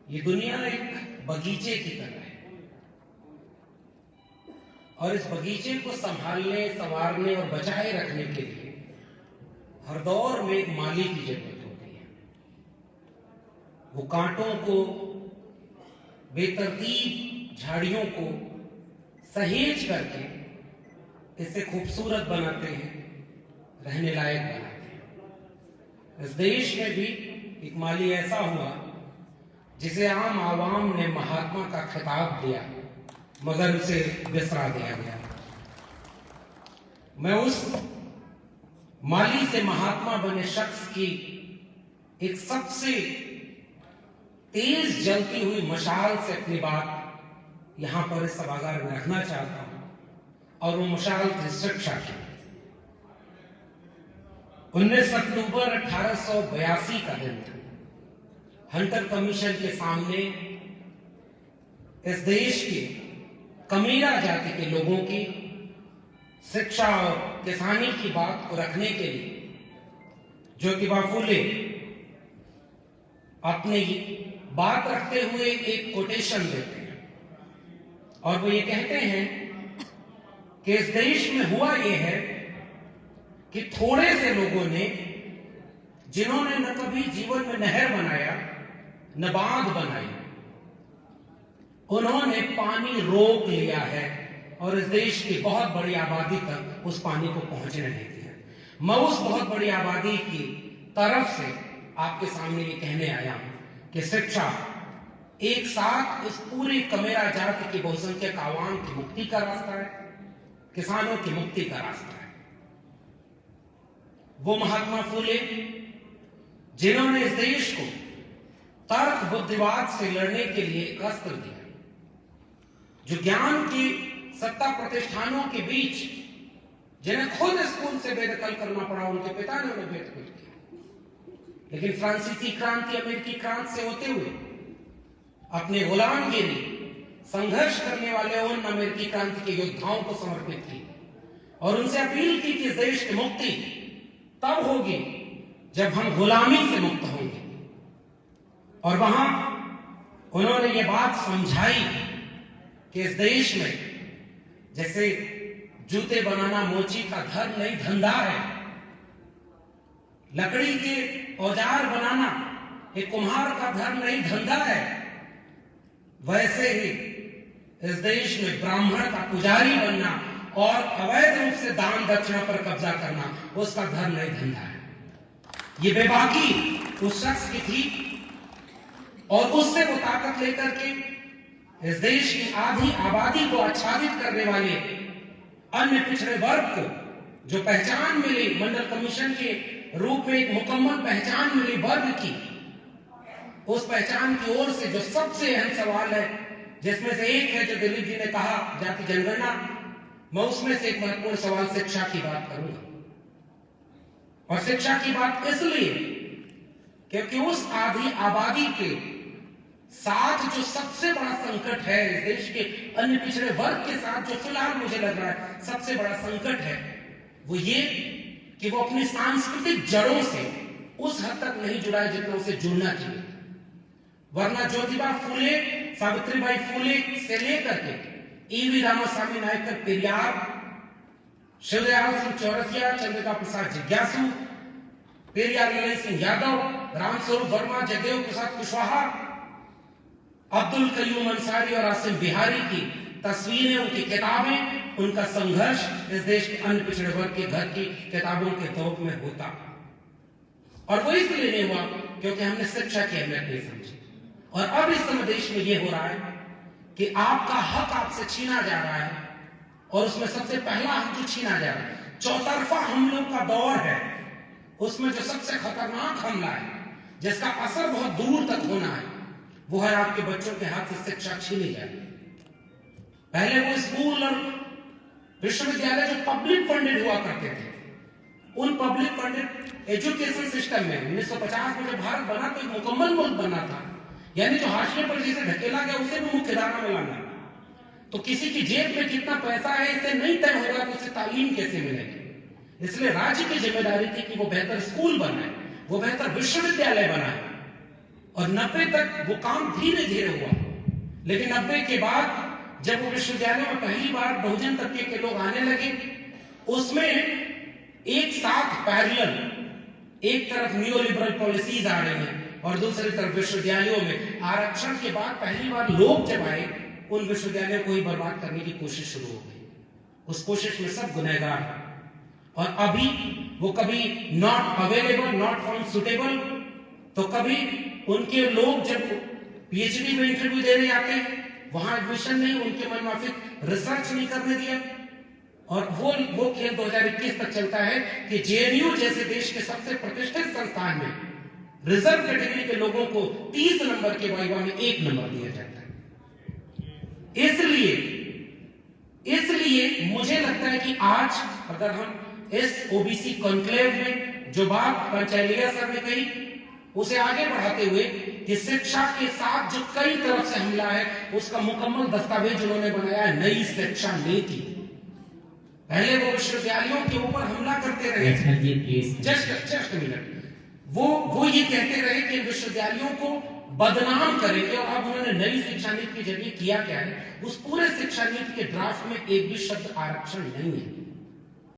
ये दुनिया एक बगीचे की तरह है और इस बगीचे को संभालने, संवारने और बचाए रखने के लिए हर दौर में एक माली की जरूरत होती है। वो कांटों को, बेतरतीब झाड़ियों को सहेज करके इसे खूबसूरत बनाते हैं, रहने लायक बनाते हैं। इस देश में भी एक माली ऐसा हुआ जिसे आम आवाम ने महात्मा का खिताब दिया, मगर उसे बिसरा दिया गया। मैं उस माली से महात्मा बने शख्स की एक सबसे तेज जलती हुई मशाल से अपनी बात यहां पर इस सभागार में रखना चाहता हूं, और वो मशाल थी शिक्षा की। 19 अक्टूबर 1882 का दिन था। हंटर कमीशन के सामने इस देश के कमीरा जाति के लोगों की शिक्षा और किसानी की बात को रखने के लिए ज्योतिबा फूले अपनी बात रखते हुए एक कोटेशन देते हैं और वो ये कहते हैं कि इस देश में हुआ ये है कि थोड़े से लोगों ने, जिन्होंने न कभी जीवन में नहर बनाया न बांध बनाई, उन्होंने पानी रोक लिया है और इस देश की बहुत बड़ी आबादी तक उस पानी को पहुंचने नहीं दिया। मैं उस बहुत बड़ी आबादी की तरफ से आपके सामने ये कहने आया हूं कि शिक्षा एक साथ इस पूरी कमेरा जाति की बहुसंख्यक आवाम की मुक्ति का रास्ता है, किसानों की मुक्ति का रास्ता है। वो महात्मा फूले जिन्होंने इस देश को तर्क बुद्धिवाद से लड़ने के लिए एक अस्त्र दिया, जो ज्ञान की सत्ता प्रतिष्ठानों के बीच, जिन्हें खुद स्कूल से बेदखल करना पड़ा, उनके पिता ने उन्हें बेदखल किया, लेकिन फ्रांसीसी क्रांति, अमेरिकी क्रांति से होते हुए अपने गुलामगिरी संघर्ष करने वाले उन अमेरिकी क्रांति के योद्धाओं को समर्पित की और उनसे अपील की कि इस देश की मुक्ति तब होगी जब हम गुलामी से मुक्त होंगे। और वहां उन्होंने ये बात समझाई कि इस देश में जैसे जूते बनाना मोची का धर्म नहीं, धंधा है, लकड़ी के औजार बनाना एक कुम्हार का धर्म नहीं, धंधा है, वैसे ही इस देश में ब्राह्मण का पुजारी बनना और अवैध रूप से दान दक्षिणा पर कब्जा करना उसका धर्म नहीं, धंधा है। ये बेबाकी उस शख्स की थी और उससे वो ताकत लेकर के इस देश की आधी आबादी को आच्छादित करने वाले अन्य पिछड़े वर्ग को जो पहचान मिली, मंडल कमीशन के रूप में एक मुकम्मल पहचान मिली वर्ग की, उस पहचान की ओर से जो सबसे अहम सवाल है, जिसमें से एक है जो दिलीप जी ने कहा, जाति जनगणना, मैं उसमें से एक महत्वपूर्ण सवाल शिक्षा की बात करूंगा। और शिक्षा की बात इसलिए क्योंकि उस आधी आबादी के साथ जो सबसे बड़ा संकट है इस देश के अन्य पिछड़े वर्ग के साथ, जो फिलहाल मुझे लग रहा है सबसे बड़ा संकट है, वो ये कि वो अपनी सांस्कृतिक जड़ों से उस हद तक नहीं जुड़ा है जितना उसे जुड़ना चाहिए। वरना ज्योतिबा फूले, सावित्रीबाई फूले से लेकर के ईवी रामास्वामी नायकर पेरियार, शिवदयाल सिंह चौरसिया, चंद्रिका प्रसाद जिज्ञासु, पेरियार ललन सिंह यादव, रामस्वरूप वर्मा, जगदेव प्रसाद कुशवाहा, अब्दुल कयूम अंसारी और आसिम बिहारी की तस्वीरें, उनकी किताबें, उनका संघर्ष इस देश के अन्य पिछड़े वर्ग के घर की किताबों के तौर में होता। और वो इसलिए नहीं हुआ क्योंकि हमने शिक्षा की अहमियत नहीं समझी। और अब इस समय देश में यह हो रहा है कि आपका हक आपसे छीना जा रहा है और उसमें सबसे पहला हक जो छीना जा रहा है, चौतरफा हमलों का दौर है, उसमें जो सबसे खतरनाक हमला है, जिसका असर बहुत दूर तक होना है, वो है आपके बच्चों के हाथ से शिक्षा छीनी जाए। पहले वो स्कूल और विश्वविद्यालय जो पब्लिक फंडेड हुआ करते थे, उन पब्लिक फंडेड एजुकेशन सिस्टम में 1950 में जब भारत बना तो एक मुकम्मल मुल्क बना था, यानी जो हाशिए पर जिसे धकेला गया उसे भी मुख्य धारा में लाना। तो किसी की जेब में कितना पैसा है इससे नहीं तय होगा कि उसे तालीम कैसे मिलेगी। इसलिए राज्य की जिम्मेदारी थी कि वो बेहतर स्कूल बनाए, वो बेहतर विश्वविद्यालय बनाए, और 90 तक वो काम धीरे धीरे हुआ, लेकिन 90 के बाद जब वो विश्वविद्यालय में पहली बार बहुजन तबके के लोग आने लगे, उसमें एक साथ पैरेलल एक तरफ न्यू लिबरल पॉलिसीज आ रही हैं और दूसरी तरफ विश्वविद्यालयों में आरक्षण के बाद पहली बार लोग जब आए, उन विश्वविद्यालयों को ही बर्बाद करने की कोशिश शुरू हो गई। उस कोशिश में सब गुनहगार हैं और अभी वो कभी not available, not found suitable, तो कभी उनके लोग जब पीएचडी में इंटरव्यू देने आते हैं वहां एडमिशन नहीं, उनके मनमाफिक रिसर्च नहीं करने दिया। और वो खेल 2021 तक चलता है कि जेएनयू जैसे देश के सबसे प्रतिष्ठित संस्थान में रिजर्व कैटेगरी के लोगों को 30 नंबर के वाइवा में 1 नंबर दिया जाता है। इसलिए मुझे लगता है कि आज अगर हम इस ओबीसी कॉन्क्लेव में जो बात पंचायलिया सर ने कही उसे आगे बढ़ाते हुए कि शिक्षा के साथ जो कई तरफ से हमला है, उसका मुकम्मल दस्तावेज उन्होंने बनाया है नई शिक्षा नीति। पहले वो विश्वविद्यालयों के ऊपर हमला करते रहे, जस्ट मिनट, वो ये कहते रहे कि विश्वविद्यालयों को बदनाम करेंगे, और अब उन्होंने नई शिक्षा नीति के जरिए किया क्या है, उस पूरे शिक्षा नीति के ड्राफ्ट में एक भी शब्द आरक्षण नहीं है।